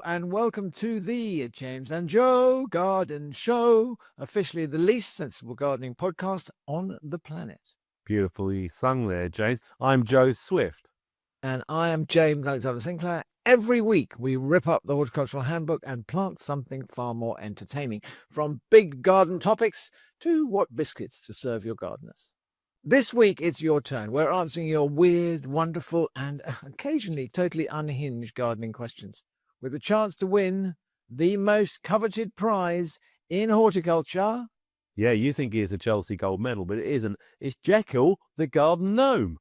and welcome to the James and Joe Garden Show, officially the least sensible gardening podcast on the planet. Beautifully sung there, James. I'm Joe Swift. And I am James Alexander-Sinclair. Every week we rip up the horticultural handbook and plant something far more entertaining, from big garden topics to what biscuits to serve your gardeners. This week it's your turn. We're answering your weird, wonderful, and occasionally totally unhinged gardening questions, with a chance to win the most coveted prize in horticulture. Yeah, you think it's a Chelsea gold medal, but it isn't. It's Jekyll, the garden gnome.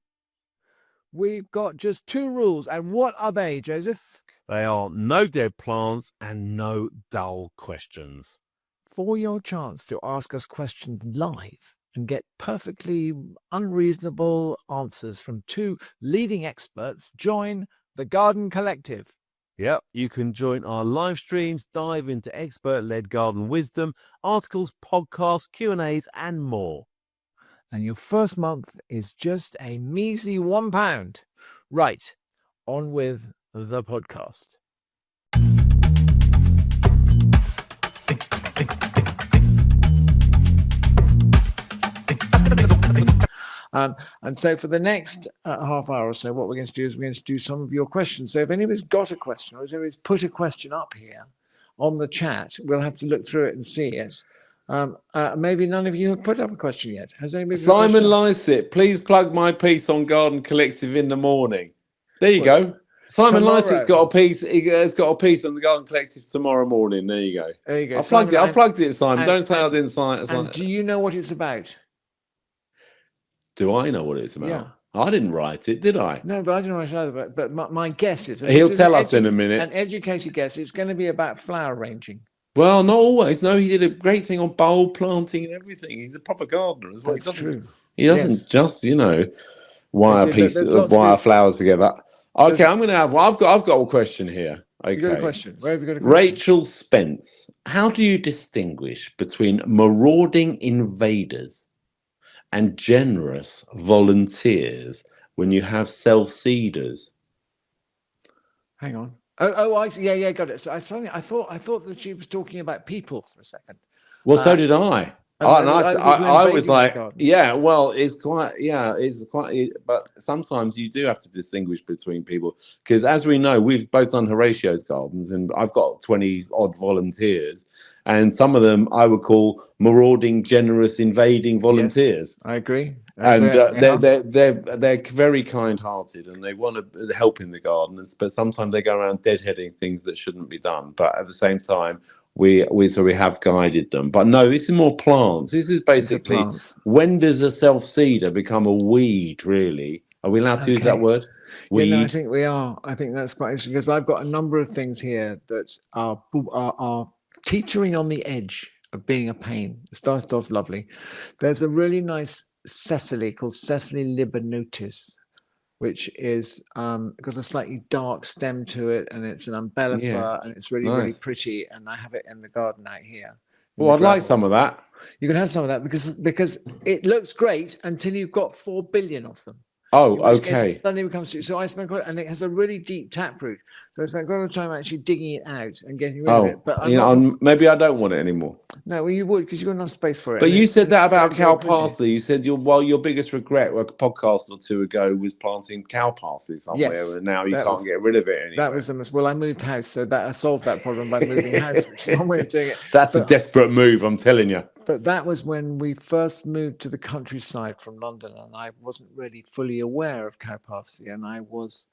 We've got just two rules, and what are they, Joseph? They are no dead plants and no dull questions. For your chance to ask us questions live and get perfectly unreasonable answers from two leading experts, join the Garden Collective. Yep, you can join our live streams, dive into expert-led garden wisdom, articles, podcasts, Q&As, and more. And your first month is just a measly £1. Right, on with the podcast. And so for the next half hour or so, what we're going to do is we're going to do some of your questions. So if anybody's got a question, or if anybody's put a question up here on the chat, we'll have to look through it and see it. Maybe none of you have put up a question yet. Has anybody? Simon Lycett, please plug my piece on Garden Collective in the morning. There you go. Simon Lycett's got a piece. He has got a piece on the Garden Collective tomorrow morning. There you go. There you go. I plugged it, Simon. Don't say I didn't sign it. And do you know what it's about? Do I know what it's about? Yeah. I didn't write it, did I? No, but I don't know what it's either. But my guess is he'll tell us in a minute. An educated guess. It's going to be about flower arranging. Well, not always. No, he did a great thing on bulb planting and everything. He's a proper gardener as well. That's true. He doesn't just, wire flowers together. Okay, I'm going to have. I've got a question here. Okay. You got a question? Where have you got a question? Rachel Spence. How do you distinguish between marauding invaders and generous volunteers when you have self-seeders? Hang on. Yeah, got it. So I thought that she was talking about people for a second. Well, so did I. I was like, but sometimes you do have to distinguish between people, because as we know, we've both done Horatio's gardens, and I've got 20 odd volunteers, and some of them I would call marauding, generous, invading volunteers. Yes, I agree. They're very kind-hearted, and they want to help in the garden, but sometimes they go around deadheading things that shouldn't be done. But at the same time, we have guided them. But no, this is more plants. This is basically, when does a self-seeder become a weed, really? Are we allowed to use that word? Weed? Yeah, no, I think we are. I think that's quite interesting, because I've got a number of things here that are teetering on the edge of being a pain. It started off lovely. There's a really nice Cecily called Cecily libanotis, which is got a slightly dark stem to it, and it's an umbellifera, and it's really, really pretty. And I have it in the garden out here. Well, I'd like some of that. You can have some of that because it looks great until you've got 4 billion of them. Oh, okay. Then it becomes, so I spent and it has a really deep taproot. So I spent quite a lot of time actually digging it out and getting rid of it. But maybe I don't want it anymore. No, well, you would, because you've got enough space for it. But you said that about cow parsley. You said your biggest regret a podcast or two ago was planting cow parsley somewhere, and now you can't get rid of it anymore. That was I moved house, so that I solved that problem by moving house, which is one way of doing it. That's a desperate move, I'm telling you. But that was when we first moved to the countryside from London, and I wasn't really fully aware of cow parsley, and I was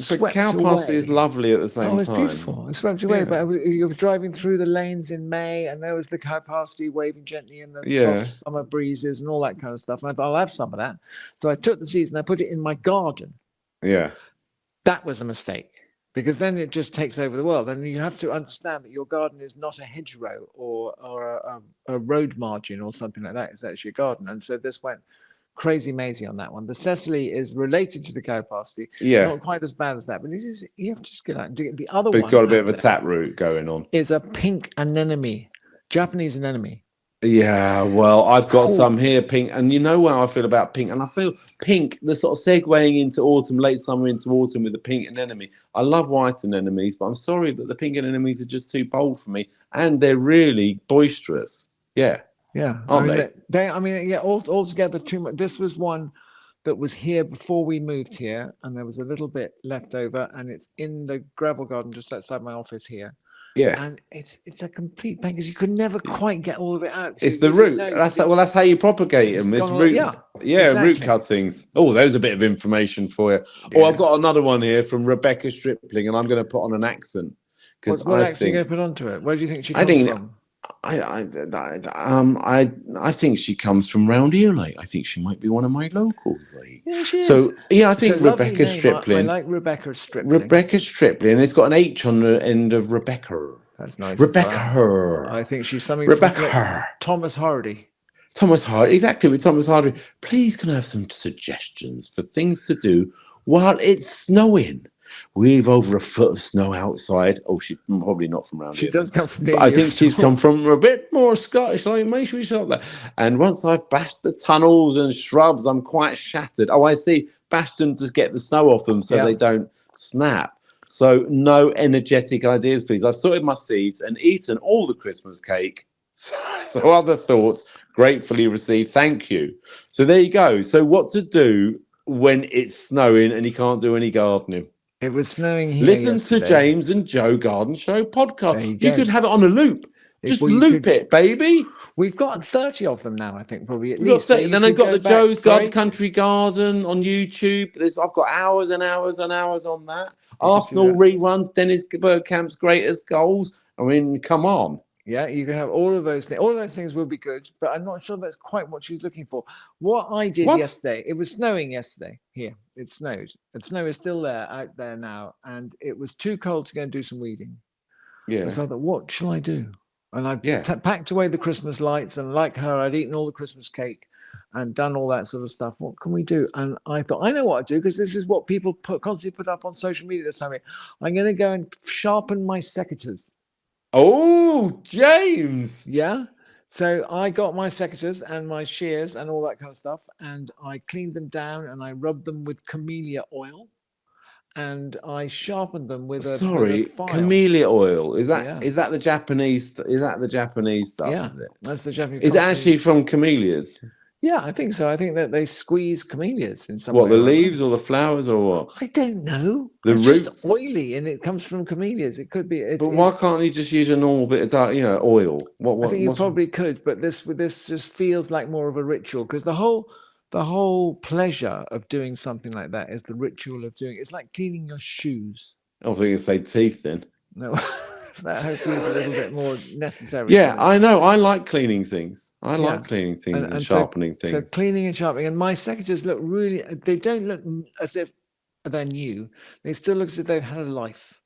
But cow parsley is lovely at the same time. It's beautiful. It swept away. But you were driving through the lanes in May, and there was the cow parsley waving gently in the soft summer breezes and all that kind of stuff. And I thought, I'll have some of that. So I took the seeds and I put it in my garden. Yeah. That was a mistake, because then it just takes over the world. And you have to understand that your garden is not a hedgerow or a road margin or something like that. It's actually a garden. And so this went crazy mazy on that one. The Cecily is related to the cow parsley. Yeah. Not quite as bad as that, but this is, you have to just get out and do it. The other one. But it's got a bit of a taproot going on. Is a pink anemone, Japanese anemone. Yeah, well, I've got Oh. some here, pink, and you know how I feel about pink, and I feel pink, the sort of segueing into autumn, late summer into autumn with the pink anemone. I love white anemones, but I'm sorry, but the pink anemones are just too bold for me, and they're really boisterous. Yeah, Yeah, aren't I mean, they? I mean, yeah, altogether too much. This was one that was here before we moved here, and there was a little bit left over, and it's in the gravel garden just outside my office here. Yeah, And it's a complete pain because you could never quite get all of it out. it's You the wouldn't root. know 'cause That's how you propagate it's them. It's gone all, root. yeah, Yeah, root exactly. cuttings. Oh, there's a bit of information for you. Oh, I've Yeah. got another one here from Rebecca Stripling, and I'm going to put on an accent because What I accent are you going think to put onto it? Where do you think she I comes think from? I think she comes from round here. Like, I think she might be one of my locals. Like, Yeah, she is. so yeah, I It's a think lovely Rebecca name. I Stripling. like Rebecca Stripling. Rebecca Stripling. It's got an H on the end of Rebecca. That's nice. Rebecca. I think she's something Rebecca. from Thomas Hardy. Thomas Hardy. Exactly, with Thomas Hardy. Please, can I have some suggestions for things to do while it's snowing? We've over a foot of snow outside. Oh, she's probably not from around She here. does come from near But I you. think she's come from a bit more Scottish. Like, make sure we shot that. And once I've bashed the tunnels and shrubs, I'm quite shattered. Oh, I see. Bashed them to get the snow off them so they don't snap. So no energetic ideas, please. I've sorted my seeds and eaten all the Christmas cake. So other thoughts gratefully received. Thank you. So there you go. So what to do when it's snowing and you can't do any gardening? It was snowing here. Listen yesterday. to James and Joe Garden Show podcast. You could have it on a loop. Just loop it, baby. We've got 30 of them now, I think, probably at We've got least. So 30. Then I've got the go Joe's back Garden Country Garden on YouTube. I've got hours and hours and hours on that. Arsenal reruns, Dennis Bergkamp's greatest goals. I mean, come on. Yeah, you can have all of those things. All of those things will be good, but I'm not sure that's quite what she's looking for. What I did yesterday, it was snowing yesterday here. It snowed. And snow is still there out there now. And it was too cold to go and do some weeding. Yeah. And so I thought, what shall I do? And I packed away the Christmas lights, and like her, I'd eaten all the Christmas cake and done all that sort of stuff. What can we do? And I thought, I know what I'd do, because this is what people constantly put up on social media this time. I'm going to go and sharpen my secateurs. Oh, James. Yeah. So I got my secateurs and my shears and all that kind of stuff, and I cleaned them down and I rubbed them with camellia oil, and I sharpened them with a file. Camellia oil. Is that the Japanese? Is that the Japanese stuff? Yeah, is it? That's the Japanese. Is it actually from camellias? Yeah, I think so. I think that they squeeze camellias in some way. What, the leaves or the flowers or what? I don't know. The it's roots? just oily, and it comes from camellias. It could be. But why can't you just use a normal bit of dark, oil? I think you probably could, but this just feels like more of a ritual, because the whole pleasure of doing something like that is the ritual of doing. It's like cleaning your shoes. I was going to say teeth then. No. That hopefully is a little bit more necessary. Yeah, I know. I like cleaning things. I like cleaning things and sharpening things. So cleaning and sharpening. And my secateurs look they don't look as if they're new. They still look as if they've had a life.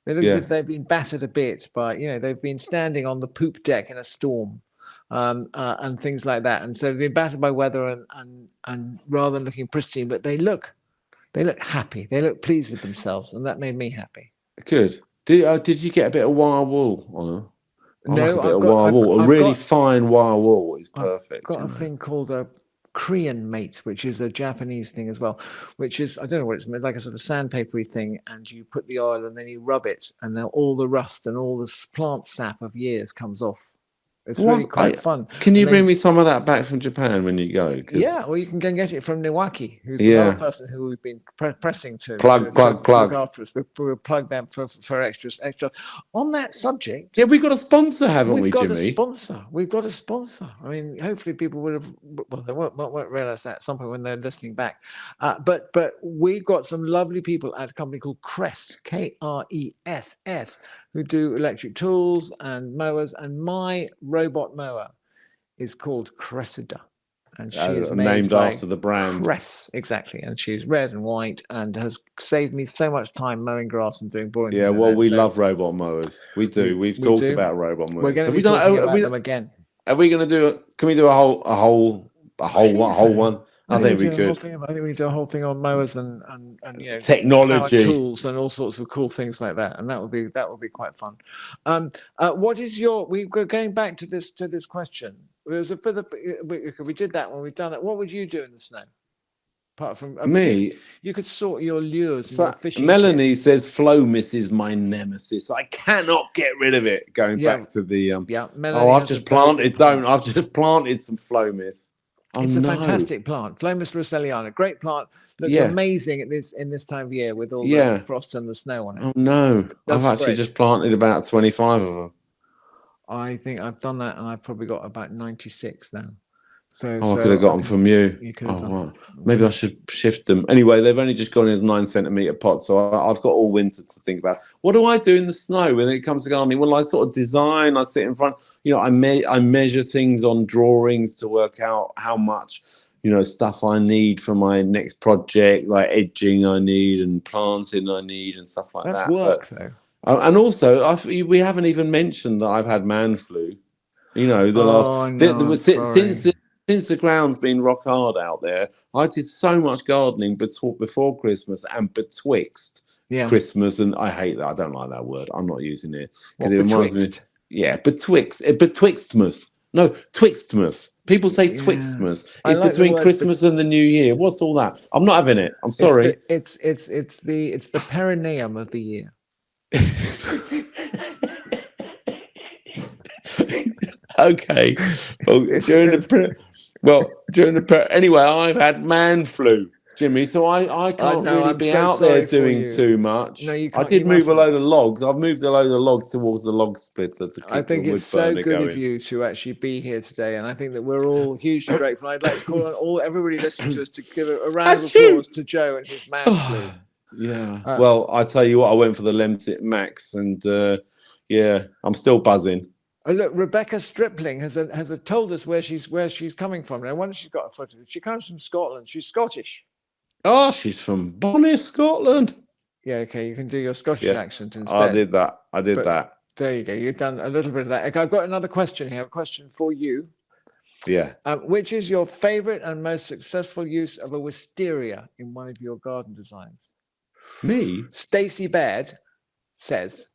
They look as if they've been battered a bit by, they've been standing on the poop deck in a storm and things like that. And so they've been battered by weather and rather than looking pristine, but they look happy. They look pleased with themselves. And that made me happy. Good. Did you get a bit of wire wool on her? No, a bit of wire wool. A really fine wire wool is perfect. I've got a thing called a Korean mate, which is a Japanese thing as well, which is, I don't know what it's like, a sort of sandpapery thing, and you put the oil and then you rub it, and then all the rust and all the plant sap of years comes off. It's really quite fun. Can you bring me some of that back from Japan when you go? Yeah, or you can go and get it from Niwaki, who's another person who we've been pressing to plug look after us. We'll plug them for extra. On that subject, yeah, we've got a sponsor, haven't we, We've got a sponsor. I mean, hopefully people would have. Well, they won't realize that at some point when they're listening back. But we've got some lovely people at a company called Cress, Kress, who do electric tools and mowers, and my robot mower is called Cressida, and she is named after the brand. Cress, exactly, and she's red and white and has saved me so much time mowing grass and doing boring. Yeah, well, we love robot mowers. We do. We've talked about robot mowers. We're going to be talking about them again. Are we going to do it? Can we do a whole one? I think we could. I think we do a whole thing on mowers and technology, tools, and all sorts of cool things like that, and that would be quite fun. What is your? We're going back to this question. There's a bit of, we did that when we've done that. What would you do in the snow? Apart from Me, you could sort your lures and so your fishing. Melanie kits. says flow mist is my nemesis. I cannot get rid of it. Going Yeah. back to the Yeah, oh, Melanie I've has a just very planted. good plant. Don't I've just planted some flow mist. Oh, It's a no. fantastic plant, Flomis russelliana, great plant. Looks Yeah. amazing in this time of year with all Yeah. the frost and the snow on it. Oh no, That's I've actually great. just planted about 25 of them. I think I've done that, and I've probably got about 96 now. So, Oh, I could have got them from you. You could have done. Wow. Maybe I should shift them. Anyway, they've only just gone in as 9 centimetre pots, so I've got all winter to think about. What do I do in the snow when it comes to gardening? Well, I sort of design. I sit in front. I measure things on drawings to work out how much stuff I need for my next project, like edging I need and planting I need and stuff like that. That's work, though. And also, we haven't even mentioned that I've had man flu. Since the ground's been rock hard out there, I did so much gardening before Christmas and betwixt Christmas, and I hate that. I don't like that word. I'm not using it because it reminds me. Yeah, betwixtmas. No, Twixtmas. People say Twixtmas. It's like between Christmas and the New Year. What's all that? I'm not having it. I'm sorry. It's the perineum of the year. Okay. Anyway, I've had man flu, Jimmy, so I can't really be out there doing too much. No, you can't. I did move a load of logs. I've moved a load of logs towards the log splitter to keep I think the wood it's so burner good going. of you to actually be here today, and I think that we're all hugely grateful. I'd like to call on everybody listening to us to give a round of applause to Joe and his man flu. Yeah. Well, I tell you what, I went for the Lemsip Max, and I'm still buzzing. Oh, look, Rebecca Stripling has told us where she's coming from. Now, when she's got a photo, she comes from Scotland. She's Scottish. Oh, she's from Bonnie, Scotland. Yeah, okay, you can do your Scottish accent instead. I did that. There you go. You've done a little bit of that. Okay, I've got another question here. A question for you. Yeah. Which is your favorite and most successful use of a wisteria in one of your garden designs? Me? Stacey Baird says,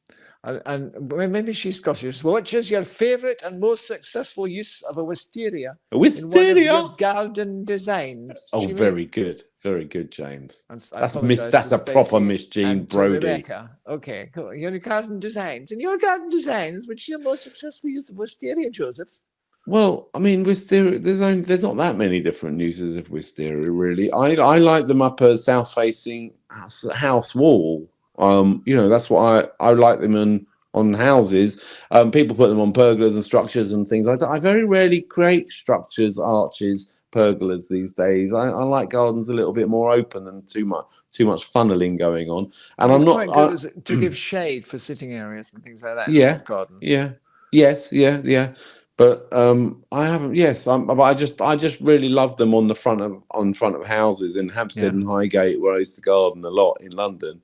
and maybe she's Scottish. Which is your favorite and most successful use of a wisteria? A wisteria? In one of your garden designs. Oh, very good. Very good, James. That's a proper Miss Jean Brodie. Rebecca. Okay, cool. Your garden designs. In your garden designs, which is your most successful use of wisteria, Joseph? Well, I mean, wisteria. There's not that many different uses of wisteria, really. I like them up a south-facing house wall. That's what I like them on houses. People put them on pergolas and structures and things. I very rarely create structures, arches, pergolas these days. I like gardens a little bit more open and too much funneling going on. And it's quite good to give shade for sitting areas and things like that. Yeah, gardens. Yeah, yes, yeah. But I haven't. Yes, I just really love them on front of houses in Hampstead and Highgate, where I used to garden a lot in London.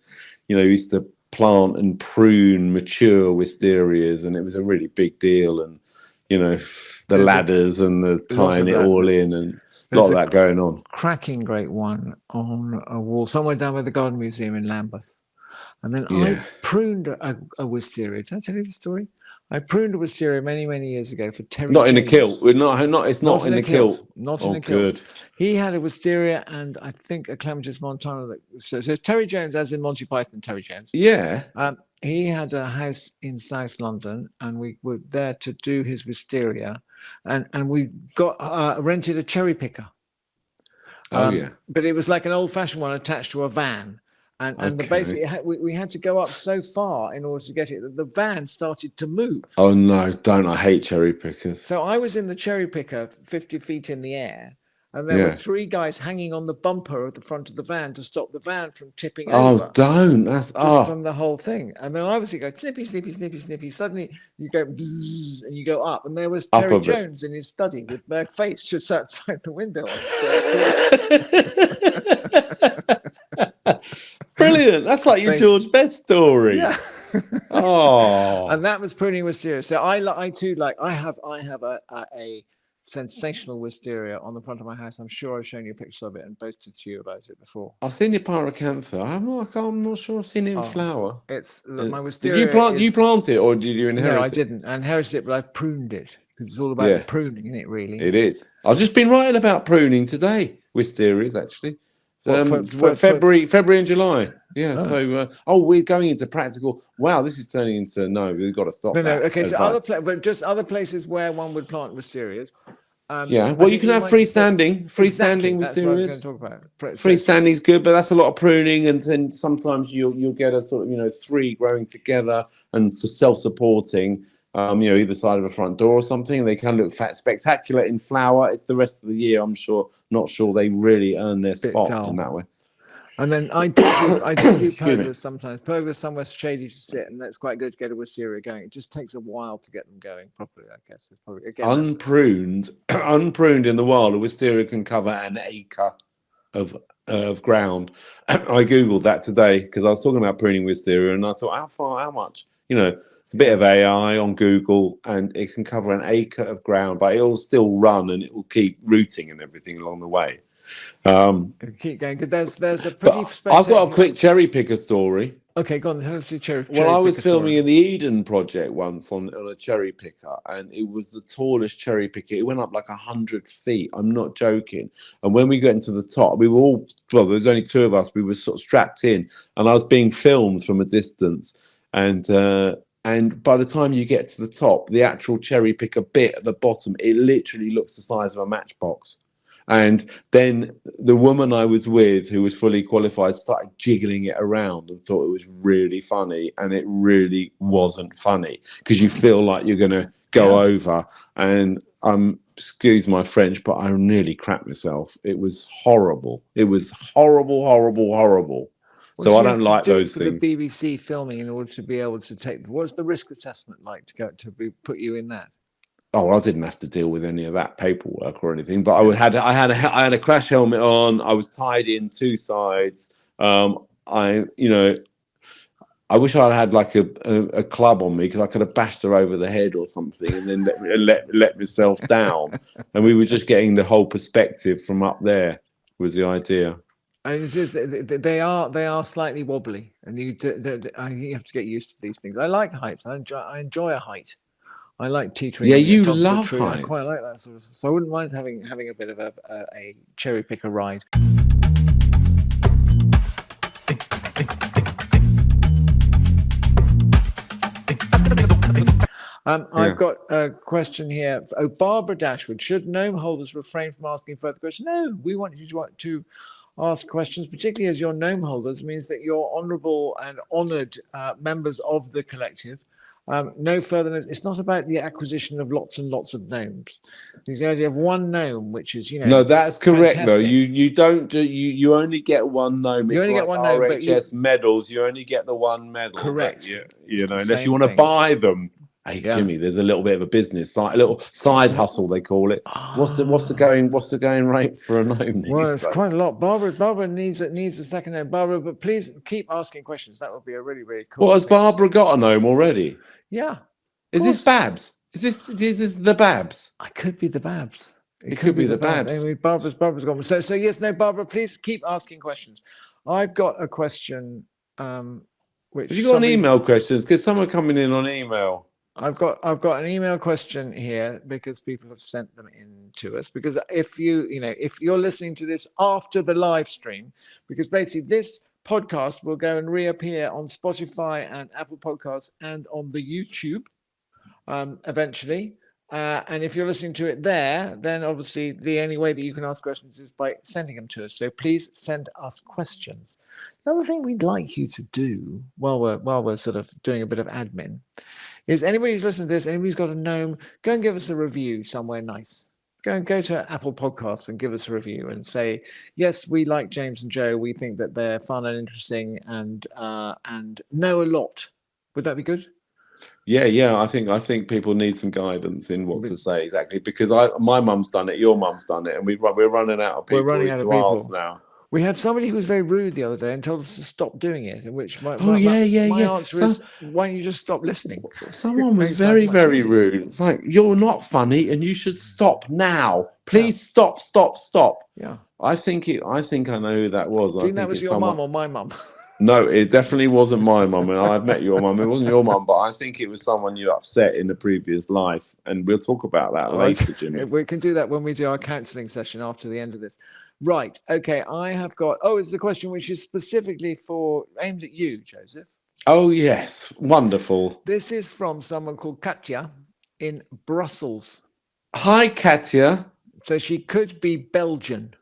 We used to plant and prune mature wisterias, and it was a really big deal. And the ladders and the tying it all in, and a lot of that going on. Cracking great one on a wall somewhere down by the Garden Museum in Lambeth. And then I pruned a wisteria. Did I tell you the story? I pruned a wisteria many, many years ago for Terry. Not James. In a kilt. It's not in a kilt. Not in a kilt. Good. He had a wisteria and I think a Clematis montana. So Terry Jones, as in Monty Python, Terry Jones. Yeah. He had a house in South London, and we were there to do his wisteria, and we got rented a cherry picker. But it was like an old-fashioned one attached to a van. And basically, we had to go up so far in order to get it that the van started to move. Oh, no, don't. I hate cherry pickers. So I was in the cherry picker 50 feet in the air, and there were three guys hanging on the bumper of the front of the van to stop the van from tipping over. Oh, don't. That's from the whole thing. And then obviously go snippy, snippy, snippy, snippy. Suddenly you go bzzz, and you go up, and there was Terry Jones in his study with my face just outside the window. Brilliant. That's like your George Best story. Yeah. Oh. And that was pruning wisteria. So I have a sensational wisteria on the front of my house. I'm sure I've shown you a picture of it and boasted to you about it before. I've seen your pyracantha. I'm not sure I've seen it in flower. It's my wisteria. Did you plant it or did you inherit it? No, I didn't. I inherited it, but I've pruned it. because it's all about Yeah. the pruning, isn't it? Really. It is. I've just been writing about pruning today. Wisterias, actually. What, for February and July. Yeah. Oh. So, we're going into practical. Wow, this is turning into no. We've got to stop. No. that. Okay. So advice. but just other places where one would plant wisterias. Yeah. Well, you can have freestanding. Exactly, Freestanding that's what I was going wisterias. to talk about. Freestanding is good, but that's a lot of pruning, and then sometimes you'll get a sort of 3 growing together and self-supporting. Either side of a front door or something. They can look spectacular in flower. It's the rest of the year. Not sure they really earn their spot in that way. And then I do Excuse me. pergolas sometimes. Pergolas somewhere shady to sit, and that's quite good to get a wisteria going. It just takes a while to get them going properly, I guess. It's probably Unpruned in the wild, a wisteria can cover an acre of ground. I googled that today because I was talking about pruning wisteria, and I thought, how much? It's a bit of AI on Google, and it can cover an acre of ground, but it'll still run and it will keep rooting and everything along the way. Keep going. There's a pretty. I've got a quick cherry picker story. Okay, go on. Let's do cherry. Well, I was filming in the Eden project once on a cherry picker, and it was the tallest cherry picker. It went up like 100 feet. I'm not joking. And when we got into the top, we were all there was only 2 of us. We were sort of strapped in, and I was being filmed from a distance. And by the time you get to the top, the actual cherry picker bit at the bottom, it literally looks the size of a matchbox. And then the woman I was with, who was fully qualified, started jiggling it around and thought it was really funny. And it really wasn't funny because you feel like you're going to go over. And excuse my French, but I nearly crapped myself. It was horrible. It was horrible, horrible, horrible. So I don't like those things. For the BBC filming, in order to be able to take, what's the risk assessment like to put you in that? Oh, I didn't have to deal with any of that paperwork or anything, but I had a crash helmet on. I was tied in 2 sides. I wish I had like a club on me because I could have bashed her over the head or something, and then let myself down. And we were just getting the whole perspective from up there. Was the idea. And they are slightly wobbly, and you have to get used to these things. I like heights. I enjoy a height. I like teetering. Yeah, you love heights. I quite like that sort of stuff. So I wouldn't mind having a bit of a cherry picker ride. I've got a question here. Oh, Barbara Dashwood. Should gnome holders refrain from asking further questions? No, we want you to ask questions, particularly as your gnome holders means that you're honourable and honoured members of the collective. No further. It's not about the acquisition of lots and lots of gnomes. It's the idea of one gnome, which is No, that's correct fantastic. though. You don't do you only get one gnome. You only get one gnome, but RHS medals. You only get the one medal. Correct. Unless you want to buy them. Hey Jimmy, there's a little bit of a business, like a little side hustle they call it. What's the going rate for a gnome? Well, it's quite a lot. Barbara needs a second gnome. Barbara, but please keep asking questions. That would be a really, really cool. Well, has Barbara got a gnome already? Yeah. Is this Babs? Is this the Babs? I could be the Babs. It could be the Babs. Anyway, Barbara's gone. So yes, no, Barbara, please keep asking questions. I've got a question. Which have you got an email questions? Because some are coming in on email. I've got an email question here because people have sent them in to us. Because if you're listening to this after the live stream, because basically this podcast will go and reappear on Spotify and Apple Podcasts and on the YouTube eventually. And if you're listening to it there, then obviously the only way that you can ask questions is by sending them to us. So please send us questions. The other thing we'd like you to do while we're sort of doing a bit of admin is anybody who's listening to this, anybody's got a gnome, go and give us a review somewhere nice. Go to Apple Podcasts and give us a review and say, yes, we like James and Joe. We think that they're fun and interesting and know a lot. Would that be good? Yeah. I think people need some guidance in what to say exactly, because my mum's done it, your mum's done it, and we're running out of people to ask now. We had somebody who was very rude the other day and told us to stop doing it. In which my answer is, why don't you just stop listening? Someone was very, very rude. It's like, you're not funny, and you should stop now. Please stop. Yeah. I think I know who that was. Do you think that was your mum or my mum? No, it definitely wasn't my mum, and I've met your mum. It wasn't your mum, but I think it was someone you upset in the previous life, and we'll talk about that later, Jimmy. We can do that when we do our counselling session after the end of this. Right. Okay. I have got. Oh, it's a question which is specifically aimed at you, Joseph. Oh yes, wonderful. This is from someone called Katja in Brussels. Hi, Katya. So she could be Belgian.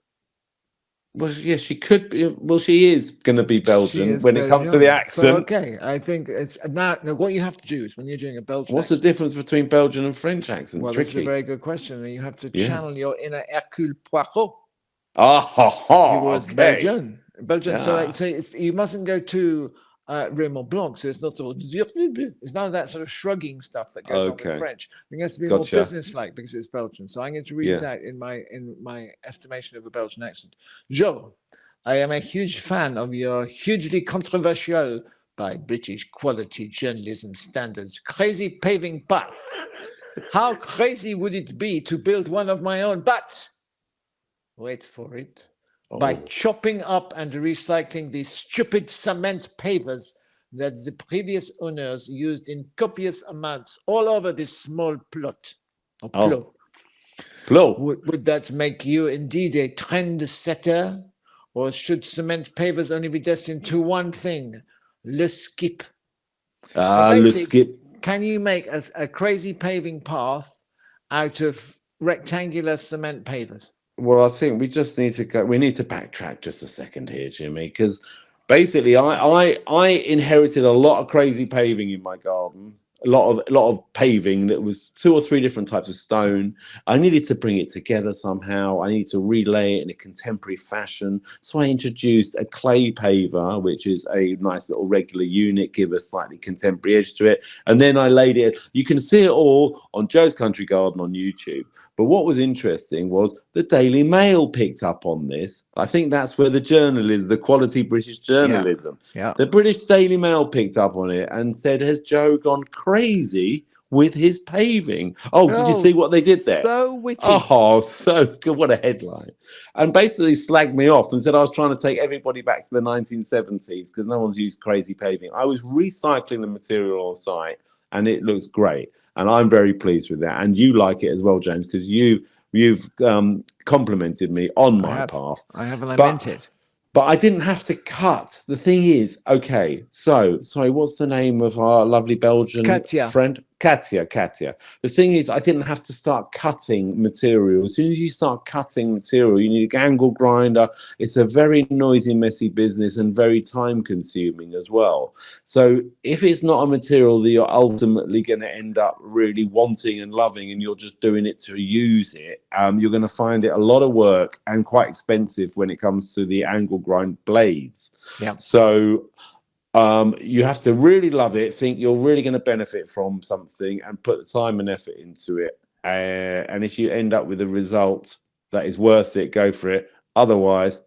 Well, yeah, she could be. Well, she is going to be Belgian is when it comes to the Belgian. accent. So, okay, I think it's now. What you have to do is when you're doing a Belgian. What's the difference between Belgian and French accent? Well, Tricky. that's a very good question. And you have to channel your inner Hercule Poirot. He was Belgian. Yeah. So you mustn't go to Raymond Blanc. So it's not sort of, it's none of that sort of shrugging stuff that goes on with French. I think it has to be more businesslike because it's Belgian. So I'm going to read it out in my estimation of a Belgian accent. Joe, I am a huge fan of your hugely controversial, by British quality journalism standards, crazy paving path. How crazy would it be to build one of my own? But wait for it. By chopping up and recycling the stupid cement pavers that the previous owners used in copious amounts all over this small plot. Would that make you indeed a trend setter? Or should cement pavers only be destined to one thing? Le skip. Le skip. Can you make a crazy paving path out of rectangular cement pavers? Well, I think we just need to go. We need to backtrack just a second here, Jimmy, because basically, I inherited a lot of crazy paving in my garden. A lot of paving that was 2 or 3 different types of stone. I needed to bring it together somehow. I needed to relay it in a contemporary fashion. So I introduced a clay paver, which is a nice little regular unit, give a slightly contemporary edge to it. And then I laid it. You can see it all on Joe's Country Garden on YouTube. But what was interesting was the Daily Mail picked up on this. I think that's where the quality British journalism. Yeah. The British Daily Mail picked up on it and said, has Joe gone crazy with his paving? Did you see what they did there? So witty. So good. What a headline. And basically slagged me off and said I was trying to take everybody back to the 1970s because no one's used crazy paving. I was recycling the material on site and it looks great. And I'm very pleased with that. And you like it as well, James, because you've complimented me on my path. I have, and I meant it. But I didn't have to cut. The thing is, okay, so, sorry, what's the name of our lovely Belgian friend? Katja. The thing is, I didn't have to start cutting material. As soon as you start cutting material, you need an angle grinder. It's a very noisy, messy business and very time consuming as well. So if it's not a material that you're ultimately going to end up really wanting and loving and you're just doing it to use it, you're going to find it a lot of work and quite expensive when it comes to the angle grind blades. Yeah. So you have to really love it, think you're really going to benefit from something and put the time and effort into it. And if you end up with a result that is worth it, go for it. Otherwise,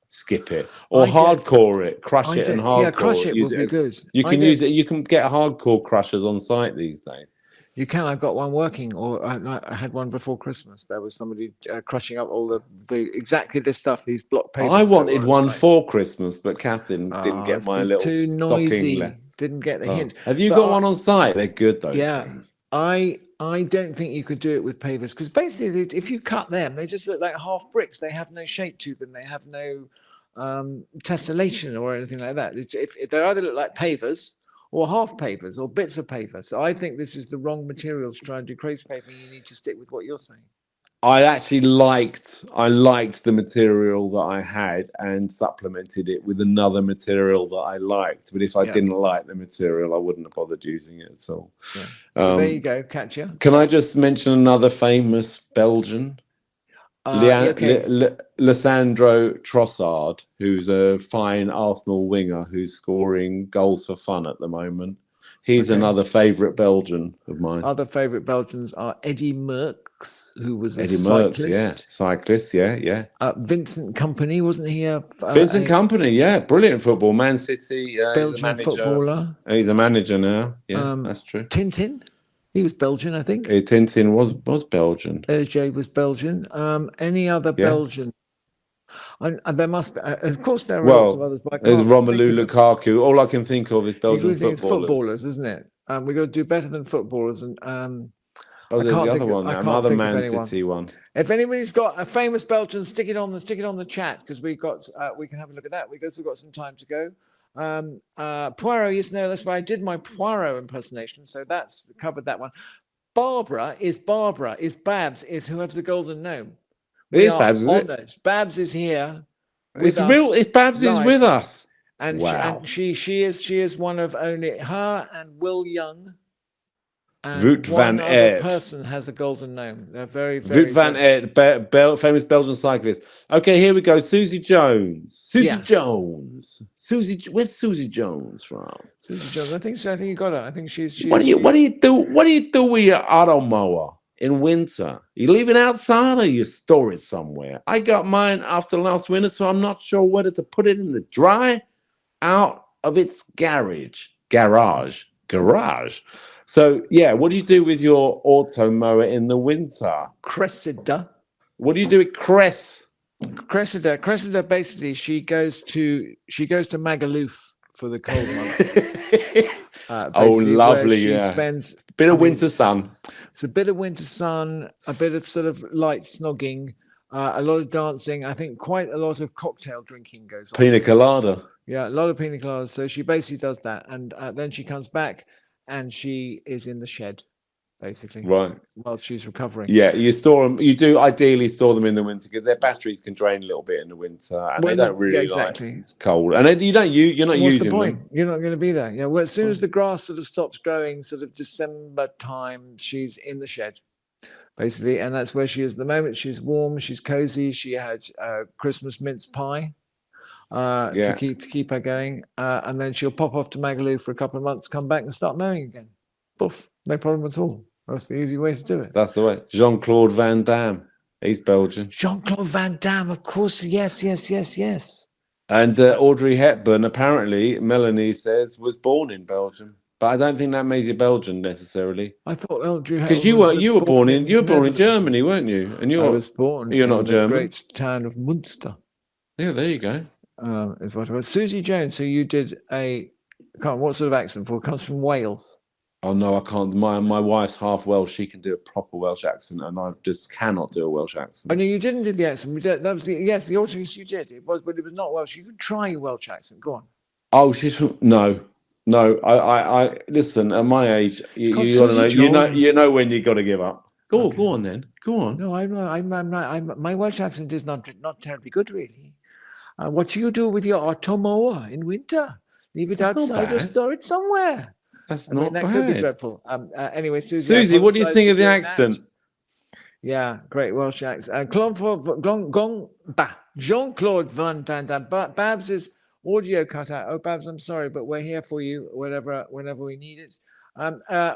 skip it or hardcore it, crush it and hardcore. Yeah, crush it would be good. You can use it. You can get hardcore crushers on site these days. You can. I've got one working, or I had one before Christmas. There was somebody crushing up all the exactly this stuff. These block papers. I wanted one for Christmas, but Catherine didn't get my little too stocking noisy. Didn't get the hint. Have you got one on site? They're good though. Yeah, things. I don't think you could do it with pavers because basically, if you cut them, they just look like half bricks. They have no shape to them. They have no tessellation or anything like that. If they either look like pavers or half pavers or bits of paver. So I think this is the wrong material to try and do crazy paving. You need to stick with what you're saying. I actually liked the material that I had and supplemented it with another material that I liked. But if I didn't like the material, I wouldn't have bothered using it at all. Yeah. So there you go, Katja. Can I just mention another famous Belgian? Lisandro Trossard, who's a fine Arsenal winger who's scoring goals for fun at the moment. He's another favourite Belgian of mine. Other favourite Belgians are Eddie Merckx, who was a cyclist. Yeah. Vincent Kompany, wasn't he? Vincent Kompany, yeah, brilliant football. Man City, Belgian footballer. He's a manager now. Yeah, that's true. Tintin. He was Belgian, I think. Tintin was Belgian. Hergé was Belgian. Any other Belgian? And there must be, of course, there are lots of Well, others, but I there's can't think Romelu of them. Lukaku. All I can think of is You Belgian really think it's footballers. footballers, isn't it? We've got to do better than footballers. And Oh, I there's can't the think other of, one I now, can't another think of Man anyone. City one. If anybody's got a famous Belgian, stick it on the chat, because we can have a look at that. We've still got some time to go. Poirot, yes, no, that's why I did my Poirot impersonation, so that's covered that one. Babs is who has the golden gnome. It is Babs, isn't it? Honoured. Babs is here. It's real. It's Babs is live. with us. And Wow. she is one of only her and Will Young. And Wout one van other Aert. person has a golden gnome. They're very, very. Wout van Aert, famous Belgian cyclist. Okay, here we go. Susie Jones. Jones. Where's Susie Jones from? Susie Jones. I think you got her. I think she's. What do you do? What do you do with your auto mower in winter? You leave it outside or you store it somewhere? I got mine after last winter, so I'm not sure whether to put it in the dry, out of its garage. So yeah, what do you do with your auto mower in the winter? Cressida. What do you do with Cressida, basically, she goes to Magaluf for the cold months. Oh, lovely! She Yeah, spends bit of winter sun. It's a bit of winter sun, a bit of sort of light snogging, a lot of dancing. I think quite a lot of cocktail drinking goes on. Pina colada. Yeah, a lot of pina coladas. So she basically does that, and then she comes back, and she is in the shed, basically, Right, while she's recovering. Yeah, you store them. You do ideally store them in the winter because their batteries can drain a little bit in the winter, and they don't really like it's cold. And you're not using the point? them. You're not going to be there. Yeah. Well, as soon as the grass sort of stops growing, sort of December time, she's in the shed, basically, and that's where she is at the moment. She's warm. She's cozy. She had Christmas mince pie. To keep her going, and then she'll pop off to Magaluf for a couple of months, come back and start mowing again. Poof, no problem at all. That's the easy way to do it. That's the way. Jean-Claude Van Damme, he's Belgian. Jean-Claude Van Damme, of course. Yes. And Audrey Hepburn, apparently, Melanie says, was born in Belgium, but I don't think that makes you Belgian necessarily. I thought Audrey Hepburn because you were born in Germany, weren't you? And I was born. You're not German. The great town of Munster. Yeah, there you go. Is what it was. Susie Jones, who you did what sort of accent for? Comes from Wales. Oh no, I can't. My wife's half Welsh. She can do a proper Welsh accent, and I just cannot do a Welsh accent. Oh no, you didn't do the accent. That was the accent you did. It was, but it was not Welsh. You could try your Welsh accent. Go on. Oh, she's from no. I listen. At my age, you got to know. You know when you got to give up. Go on then. Go on. No, I'm not. My Welsh accent is not terribly good, really. What do you do with your auto mower in winter? Leave it outside or store it somewhere. That's not that bad. could be dreadful. Anyway, Susie, what do you think of the accent? Yeah, great Welsh accent. Jean-Claude Van Damme. Babs is audio cut out. Oh, Babs, I'm sorry, but we're here for you whenever we need it.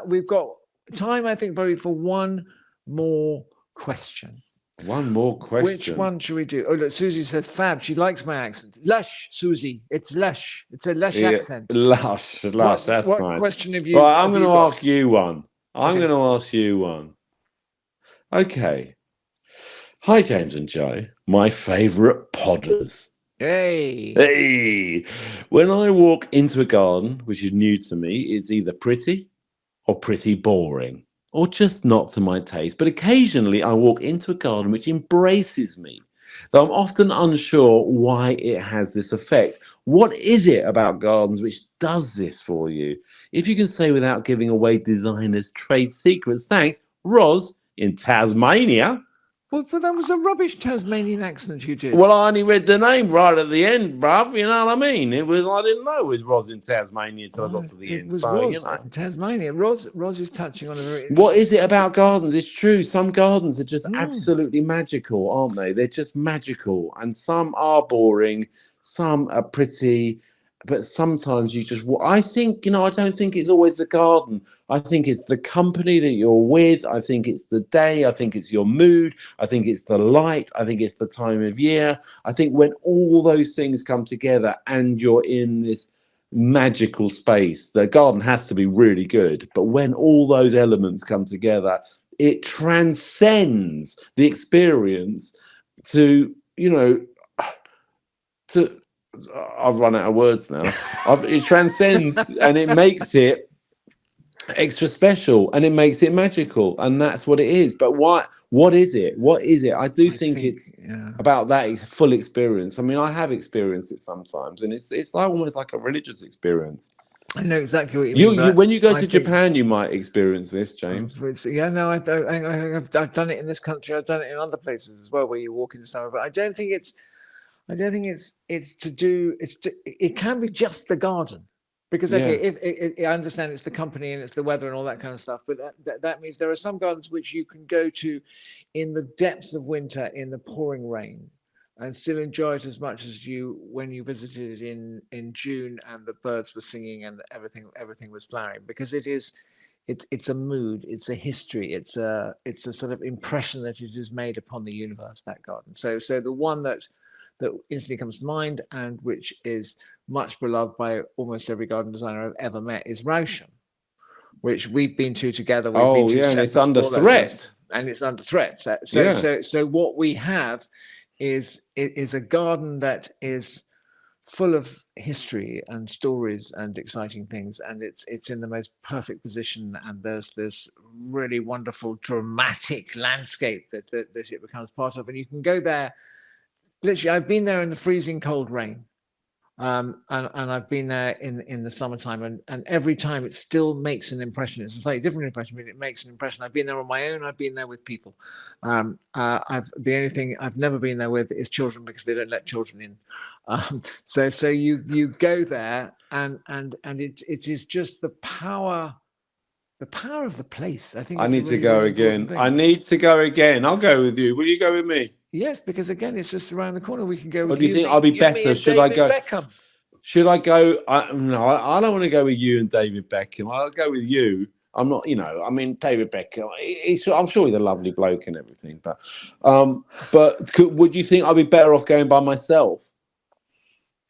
We've got time, I think, probably for one more question. One more question. Which one should we do? Oh, look, Susie says, Fab, she likes my accent. Lush, Susie. It's lush. It's a lush accent. Lush. That's nice. What question have you? Right, I'm going to ask you one. Okay. Hi, James and Joe. My favourite podders. Hey. When I walk into a garden, which is new to me, it's either pretty or pretty boring, or just not to my taste. But occasionally I walk into a garden which embraces me, though I'm often unsure why it has this effect. What is it about gardens which does this for you? If you can say without giving away designers' trade secrets. Thanks, Roz in Tasmania. Well, that was a rubbish Tasmanian accent you did. Well, I only read the name right at the end, bruv. You know what I mean? I didn't know it was Roz in Tasmania until I got to the end. It was so, Roz in Tasmania. Roz is touching on a very... What is it about gardens? It's true. Some gardens are just absolutely magical, aren't they? They're just magical. And some are boring. Some are pretty. But sometimes you just... I think, I don't think it's always the garden. I think it's the company that you're with. I think it's the day. I think it's your mood. I think it's the light. I think it's the time of year. I think when all those things come together and you're in this magical space, the garden has to be really good. But when all those elements come together, it transcends the experience to, to. I've run out of words now. It transcends and it makes it extra special and it makes it magical, and that's what it is. But what is it? What is it? I think it's about that full experience. I mean, I have experienced it sometimes, and it's like almost like a religious experience. I know exactly what you mean. When you go to Japan, you might experience this, James. Yeah, no, I've done it in this country. I've done it in other places as well, where you walk into somewhere. But I don't think it's to do. It can be just the garden, because I understand it's the company and it's the weather and all that kind of stuff. But that means there are some gardens which you can go to in the depths of winter, in the pouring rain, and still enjoy it as much as when you visited it in June and the birds were singing and everything was flowering, because it's a mood, it's a history, it's a sort of impression that it has made upon the universe, that garden. So the one that instantly comes to mind, and which is much beloved by almost every garden designer I've ever met, is Rauscham, which we've been to together. And it's under threat. And it's under threat. So what we have is a garden that is full of history and stories and exciting things, and it's in the most perfect position, and there's this really wonderful dramatic landscape that it becomes part of, and you can go there. Literally, I've been there in the freezing cold rain, and I've been there in the summertime, and every time it still makes an impression. It's a slightly different impression, but it makes an impression. I've been there on my own. I've been there with people. The only thing I've never been there with is children, because they don't let children in. So you go there, and it is just the power of the place. I think I need to go again. I need to go again. I'll go with you. Will you go with me? Yes, because again, it's just around the corner. We can go. Or do you think I'll be better? Should I go? Beckham. Should I go? No, I don't want to go with you and David Beckham. I'll go with you. I'm not, I mean, David Beckham. I'm sure he's a lovely bloke and everything, but would you think I'd be better off going by myself?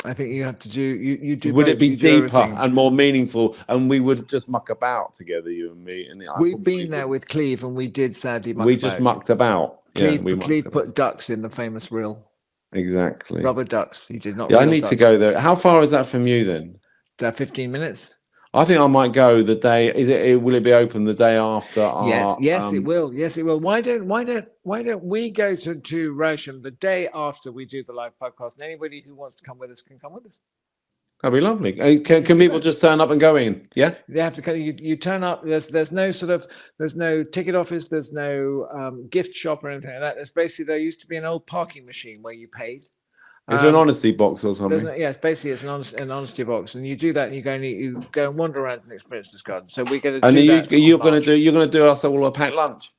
I think you have to do. You do. Would it be deeper and more meaningful, and we would just muck about together, you and me? And we've been there with Cleve, and we did sadly. Mucked about. Cleve put ducks in the famous reel. Exactly. Rubber ducks. He did not. Yeah, I need to go there. How far is that from you then? 15 minutes. I think I might go the day. Will it be open the day after? Yes, it will. Yes, it will. Why don't we go to Rauscham the day after we do the live podcast? And anybody who wants to come with us can come with us. That'd be lovely. Can people just turn up and go in? Yeah, they have to. You turn up. There's no ticket office. There's no gift shop or anything like that. There's basically, there used to be an old parking machine where you paid. Is there an honesty box or something? Basically it's an honesty box, and you do that, and you go and wander around and experience this garden. So we're going to. And you're going to do us all a packed lunch.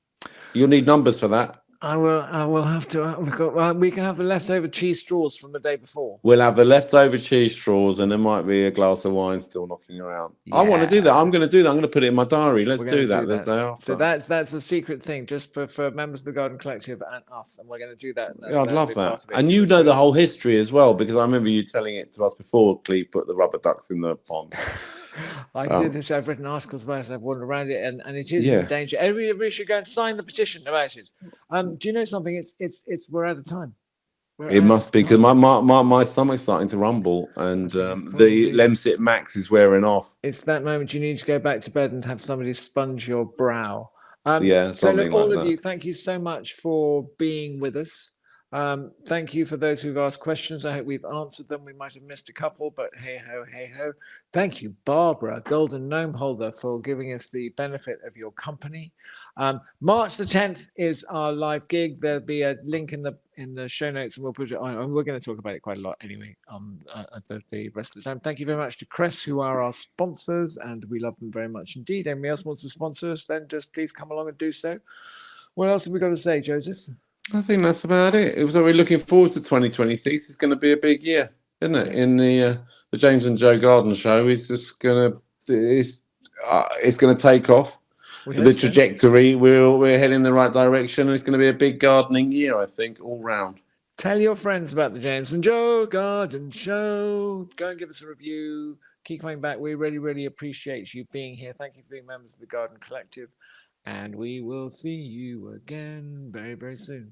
You'll need numbers for that. I will have to. We can have the leftover cheese straws from the day before. We'll have the leftover cheese straws, and there might be a glass of wine still knocking around. Yeah. I want to do that. I'm going to do that. I'm going to put it in my diary. Let's do that the day after. So that's a secret thing, just for members of the Garden Collective and us, and we're going to do that. Yeah, I'd love that. And you know the whole history as well, because I remember you telling it to us before Cleve put the rubber ducks in the pond. I did this. I've written articles about it. I've wandered around it, and it is in danger. Everybody should go and sign the petition about it. Do you know something? We're out of time. It must be, because my stomach's starting to rumble, and the Lemsip Max is wearing off. It's that moment you need to go back to bed and have somebody sponge your brow. So look, all of you, thank you so much for being with us. Thank you for those who've asked questions. I hope we've answered them. We might have missed a couple, but hey ho, hey ho. Thank you, Barbara, Golden Gnome Holder, for giving us the benefit of your company. March the 10th is our live gig. There'll be a link in the show notes, and we'll put it on. And we're going to talk about it quite a lot anyway the rest of the time. Thank you very much to Cress, who are our sponsors, and we love them very much indeed. Anybody else wants to sponsor us, then just please come along and do so. What else have we got to say, Joseph? I think that's about it. We're looking forward to 2026. It's going to be a big year, isn't it? In the James and Joe Garden Show, it's going to take off. The trajectory, we're heading in the right direction, and it's going to be a big gardening year, I think, all round. Tell your friends about the James and Joe Garden Show. Go and give us a review. Keep coming back. We really, really appreciate you being here. Thank you for being members of the Garden Collective. And we will see you again very, very soon.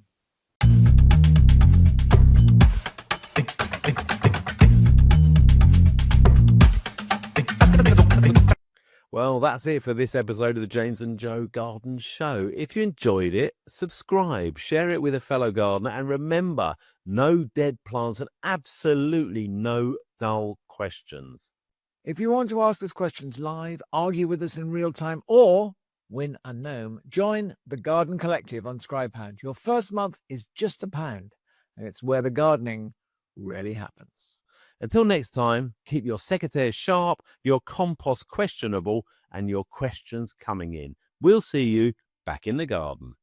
Well, that's it for this episode of the James and Joe Garden Show. If you enjoyed it, subscribe, share it with a fellow gardener, and remember, no dead plants and absolutely no dull questions. If you want to ask us questions live, argue with us in real time, or win a gnome, join the Garden Collective on Scribehound. Your first month is just £1, and it's where the gardening really happens. Until next time, keep your secateurs sharp, your compost questionable, and your questions coming in. We'll see you back in the garden.